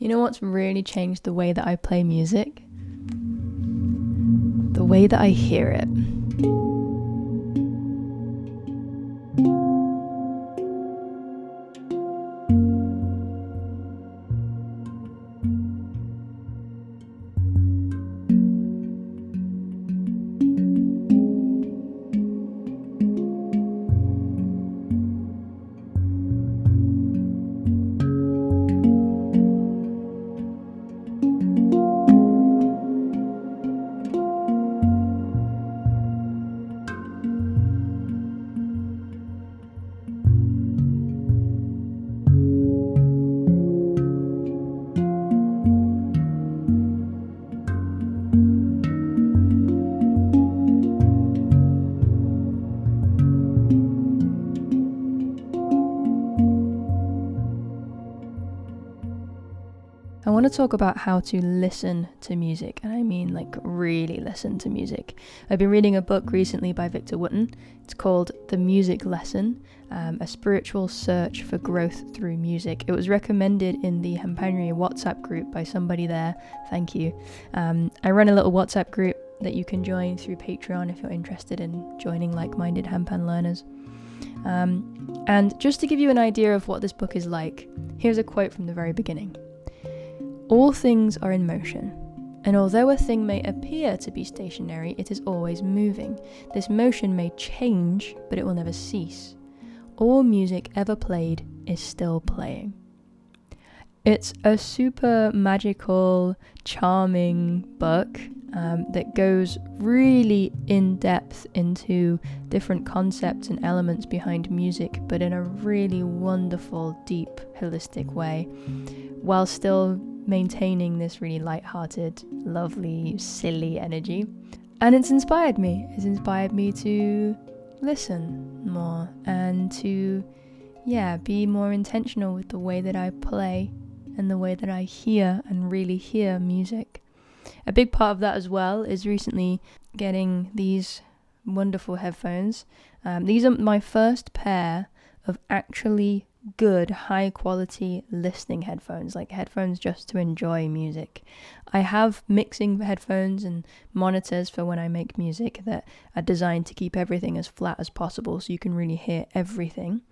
You know what's really changed the way that I play music? The way that I hear it. I want to talk about how to listen to music, and I mean like really listen to music. I've been reading a book recently by Victor Wooten. It's called The Music Lesson, a spiritual search for growth through music. It was recommended in the Handpan WhatsApp group by somebody there. Thank you. I run a little WhatsApp group that you can join through Patreon if you're interested in joining like-minded handpan learners. And just to give you an idea of what this book is like, here's a quote from the very beginning. All things are in motion, and although a thing may appear to be stationary, it is always moving. This motion may change, but it will never cease. All music ever played is still playing. It's a super magical, charming book that goes really in depth into different concepts and elements behind music, but in a really wonderful, deep, holistic way, while still maintaining this really light-hearted, lovely, silly energy. And it's inspired me. It's inspired me to listen more and to, be more intentional with the way that I play and the way that I hear and really hear music. A big part of that as well is recently getting these wonderful headphones. These are my first pair of actually good, high quality listening headphones, like headphones just to enjoy music. I have mixing headphones and monitors for when I make music that are designed to keep everything as flat as possible so you can really hear everything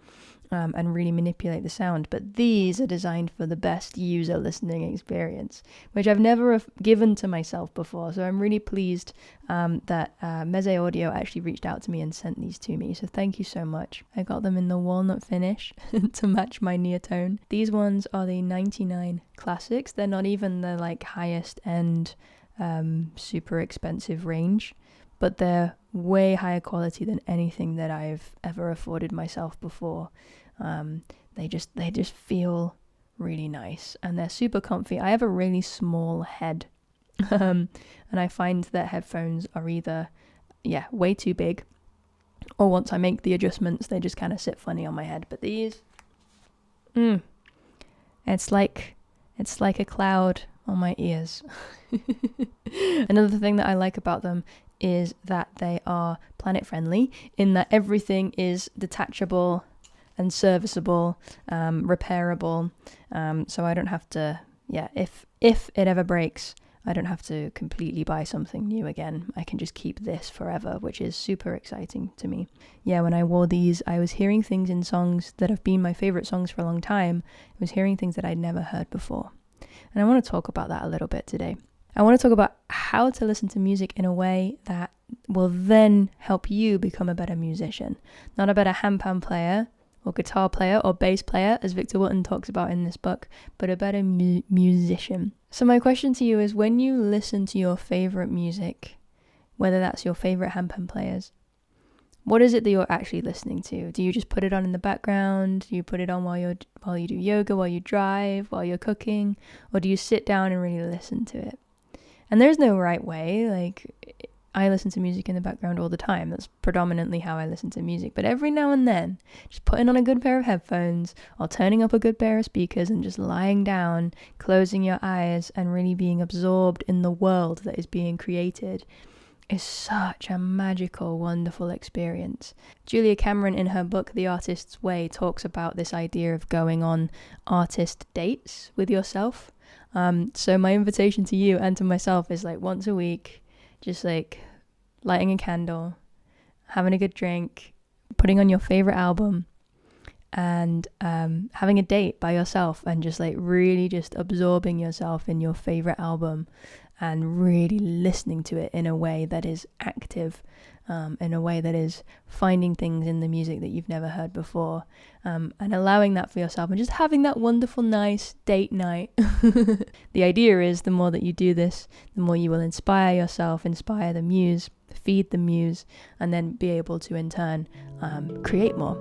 and really manipulate the sound. But these are designed for the best user listening experience, which I've never given to myself before. So I'm really pleased that Meze Audio actually reached out to me and sent these to me. So thank you so much. I got them in the walnut finish to match my neotone. These ones are the 99 Classics. They're not even the like highest end super expensive range, but they're way higher quality than anything that I've ever afforded myself before. They just feel really nice, and they're super comfy. I have a really small head, and I find that headphones are either way too big, or once I make the adjustments they just kind of sit funny on my head. But these, it's like a cloud on my ears. Another thing that I like about them is that they are planet friendly, in that everything is detachable and serviceable, repairable, so I don't have to, if it ever breaks, I don't have to completely buy something new again. I can just keep this forever, which is super exciting to me. When I wore these, I was hearing things in songs that have been my favorite songs for a long time. I was hearing things that I'd never heard before, and I want to talk about that a little bit today. I want to talk about how to listen to music in a way that will then help you become a better musician. Not a better handpan player or guitar player or bass player, as Victor Wooten talks about in this book, but a better musician. So my question to you is, when you listen to your favorite music, whether that's your favorite handpan players, what is it that you're actually listening to? Do you just put it on in the background? Do you put it on while you do yoga, while you drive, while you're cooking? Or do you sit down and really listen to it? And there's no right way. Like, I listen to music in the background all the time. That's predominantly how I listen to music. But every now and then, just putting on a good pair of headphones or turning up a good pair of speakers and just lying down, closing your eyes and really being absorbed in the world that is being created is such a magical, wonderful experience. Julia Cameron, in her book The Artist's Way, talks about this idea of going on artist dates with yourself. So my invitation to you and to myself is like once a week, just like lighting a candle, having a good drink, putting on your favorite album, and having a date by yourself, and just like really just absorbing yourself in your favorite album and really listening to it in a way that is active, in a way that is finding things in the music that you've never heard before, and allowing that for yourself, and just having that wonderful, nice date night. The idea is the more that you do this, the more you will inspire yourself, inspire the muse, feed the muse, and then be able to in turn create more.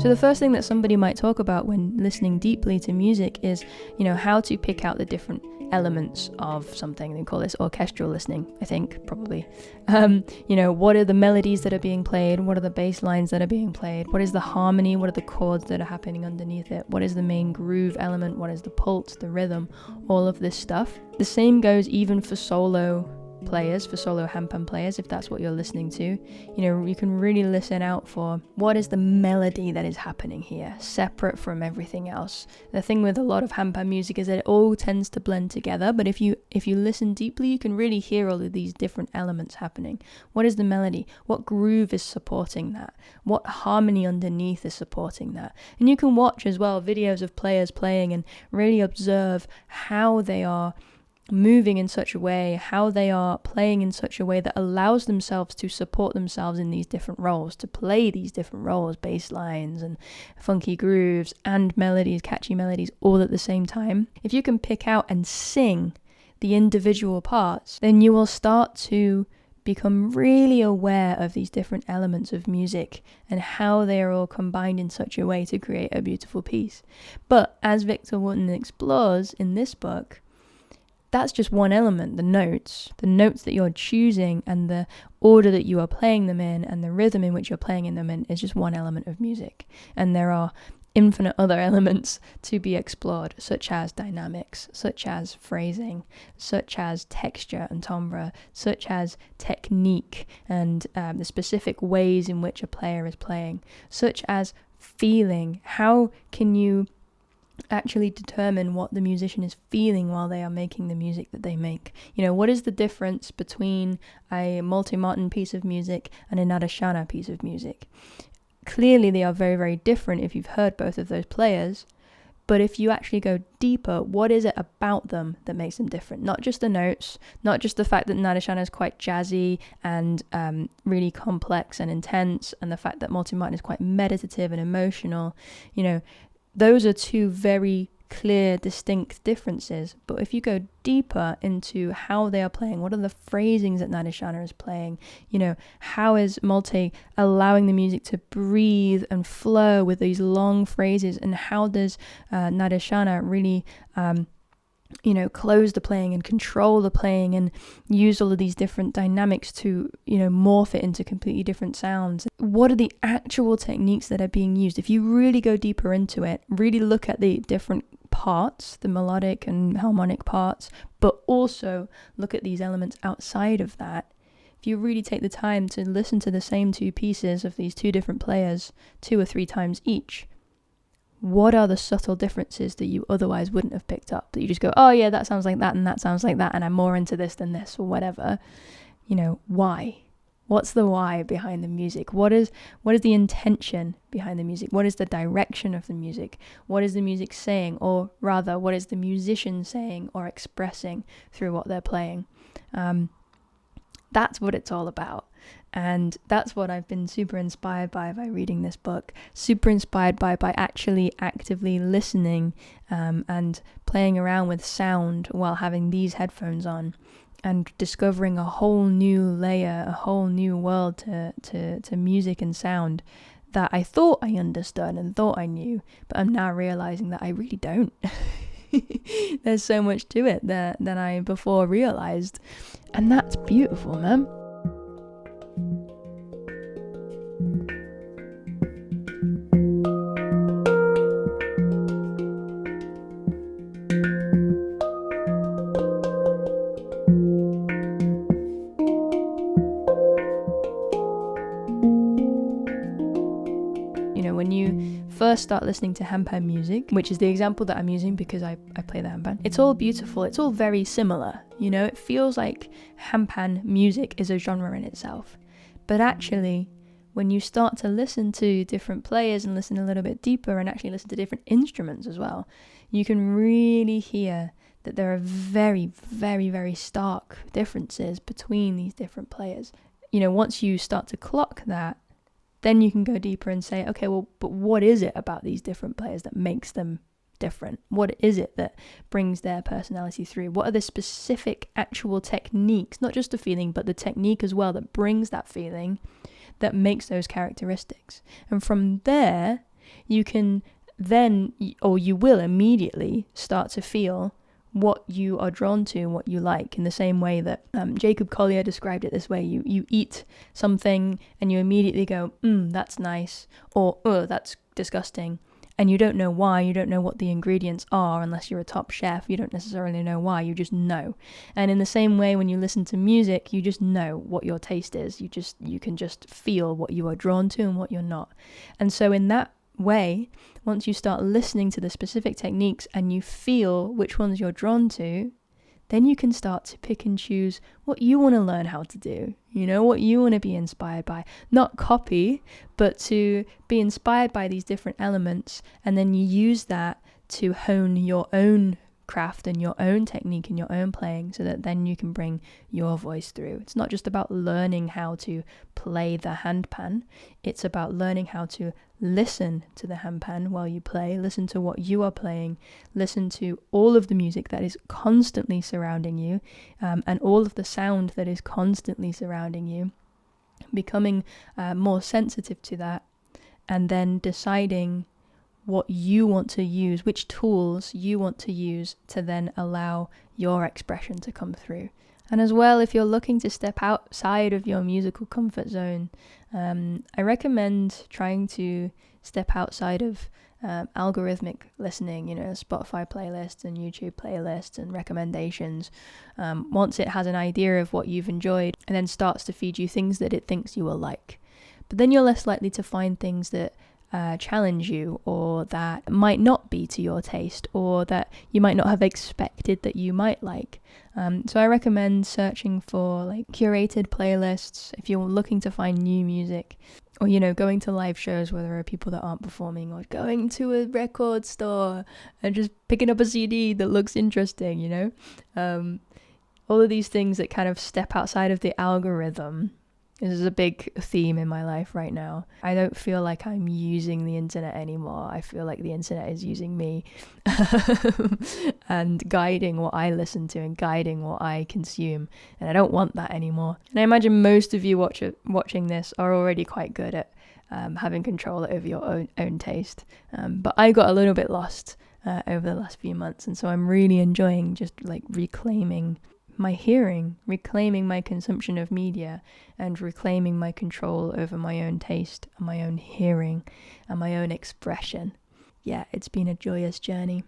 So the first thing that somebody might talk about when listening deeply to music is, how to pick out the different elements of something. They call this orchestral listening, I think, probably. What are the melodies that are being played? What are the bass lines that are being played? What is the harmony? What are the chords that are happening underneath it? What is the main groove element? What is the pulse, the rhythm? All of this stuff. The same goes even for solo players, for solo handpan players, if that's what you're listening to. You can really listen out for what is the melody that is happening here, separate from everything else. The thing with a lot of handpan music is that it all tends to blend together, but if you listen deeply, you can really hear all of these different elements happening. What is the melody? What groove is supporting that? What harmony underneath is supporting that? And you can watch as well videos of players playing and really observe how they are moving in such a way, how they are playing in such a way that allows themselves to support themselves in these different roles, to play these different roles, bass lines and funky grooves and melodies, catchy melodies, all at the same time. If you can pick out and sing the individual parts, then you will start to become really aware of these different elements of music and how they are all combined in such a way to create a beautiful piece. But as Victor Wooten explores in this book, that's just one element, the notes that you're choosing and the order that you are playing them in and the rhythm in which you're playing them in is just one element of music. And there are infinite other elements to be explored, such as dynamics, such as phrasing, such as texture and timbre, such as technique and the specific ways in which a player is playing, such as feeling. How can you actually determine what the musician is feeling while they are making the music that they make? What is the difference between a multi-Martin piece of music and a Nadashana piece of music? Clearly they are very, very different if you've heard both of those players, but if you actually go deeper, what is it about them that makes them different? Not just the notes, not just the fact that Nadashana is quite jazzy and really complex and intense, and the fact that multi-Martin is quite meditative and emotional. Those are two very clear, distinct differences. But if you go deeper into how they are playing, what are the phrasings that Nadashana is playing? How is multi allowing the music to breathe and flow with these long phrases? And how does Nadashana really close the playing and control the playing and use all of these different dynamics to, morph it into completely different sounds? What are the actual techniques that are being used? If you really go deeper into it, really look at the different parts, the melodic and harmonic parts, but also look at these elements outside of that. If you really take the time to listen to the same two pieces of these two different players 2 or 3 times each, what are the subtle differences that you otherwise wouldn't have picked up? That you just go, oh yeah, that sounds like that and that sounds like that, and I'm more into this than this, or whatever. Why? What's the why behind the music? What is the intention behind the music? What is the direction of the music? What is the music saying? Or rather, what is the musician saying or expressing through what they're playing? That's what it's all about. And that's what I've been super inspired by reading this book, super inspired by actually actively listening and playing around with sound while having these headphones on, and discovering a whole new layer, a whole new world to music and sound that I thought I understood and thought I knew, but I'm now realizing that I really don't. There's so much to it than I before realized, and that's beautiful, man. when you first start listening to handpan music, which is the example that I'm using because I play the handpan, it's all beautiful, it's all very similar, you know, it feels like handpan music is a genre in itself. But actually, when you start to listen to different players and listen a little bit deeper and actually listen to different instruments as well, you can really hear that there are very, very, very stark differences between these different players. You know, once you start to clock that, then you can go deeper and say, okay, well, but what is it about these different players that makes them different? What is it that brings their personality through? What are the specific actual techniques, not just the feeling, but the technique as well that brings that feeling, that makes those characteristics? And from there, you can then, or you will immediately start to feel what you are drawn to and what you like, in the same way that Jacob Collier described it this way. You eat something and you immediately go, that's nice, or that's disgusting. And you don't know why, you don't know what the ingredients are unless you're a top chef. You don't necessarily know why, you just know. And in the same way, when you listen to music, you just know what your taste is. You can just feel what you are drawn to and what you're not. And so in that way, once you start listening to the specific techniques and you feel which ones you're drawn to, then you can start to pick and choose what you want to learn how to do, you know, what you want to be inspired by. Not copy, but to be inspired by these different elements, and then you use that to hone your own craft and your own technique and your own playing, so that then you can bring your voice through. It's not just about learning how to play the handpan, it's about learning how to listen to the handpan while you play, listen to what you are playing, listen to all of the music that is constantly surrounding you, and all of the sound that is constantly surrounding you, becoming more sensitive to that, and then deciding what you want to use, which tools you want to use to then allow your expression to come through. And as well, if you're looking to step outside of your musical comfort zone, I recommend trying to step outside of algorithmic listening, you know, Spotify playlists and YouTube playlists and recommendations. Once it has an idea of what you've enjoyed, and then starts to feed you things that it thinks you will like. But then you're less likely to find things that challenge you, or that might not be to your taste, or that you might not have expected that you might like. So I recommend searching for like curated playlists if you're looking to find new music, or, you know, going to live shows where there are people that aren't performing, or going to a record store and just picking up a CD that looks interesting, you know. All of these things that kind of step outside of the algorithm. This is a big theme in my life right now. I don't feel like I'm using the internet anymore. I feel like the internet is using me and guiding what I listen to and guiding what I consume. And I don't want that anymore. And I imagine most of you watching this are already quite good at having control over your own taste. But I got a little bit lost over the last few months. And so I'm really enjoying just like reclaiming my hearing, reclaiming my consumption of media, and reclaiming my control over my own taste and my own hearing and my own expression. Yeah, it's been a joyous journey.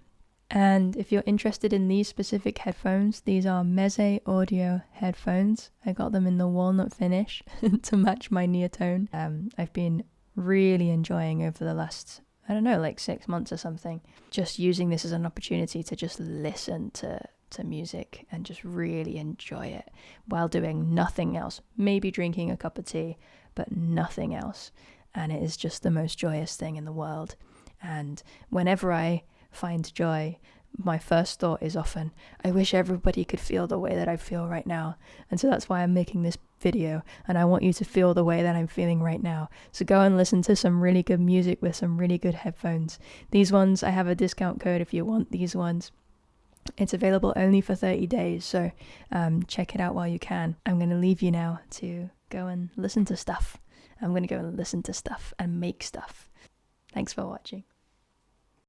And if you're interested in these specific headphones, these are Meze Audio headphones. I got them in the walnut finish to match my neotone. I've been really enjoying over the last, I don't know, like 6 months or something, just using this as an opportunity to just listen to music and just really enjoy it while doing nothing else, maybe drinking a cup of tea, but nothing else. And it is just the most joyous thing in the world. And whenever I find joy, my first thought is often, I wish everybody could feel the way that I feel right now. And so that's why I'm making this video, and I want you to feel the way that I'm feeling right now. So go and listen to some really good music with some really good headphones. These ones, I have a discount code if you want these ones. It's available only for 30 days, so check it out while you can. I'm going to leave you now to go and listen to stuff. I'm going to go and listen to stuff and make stuff. Thanks for watching.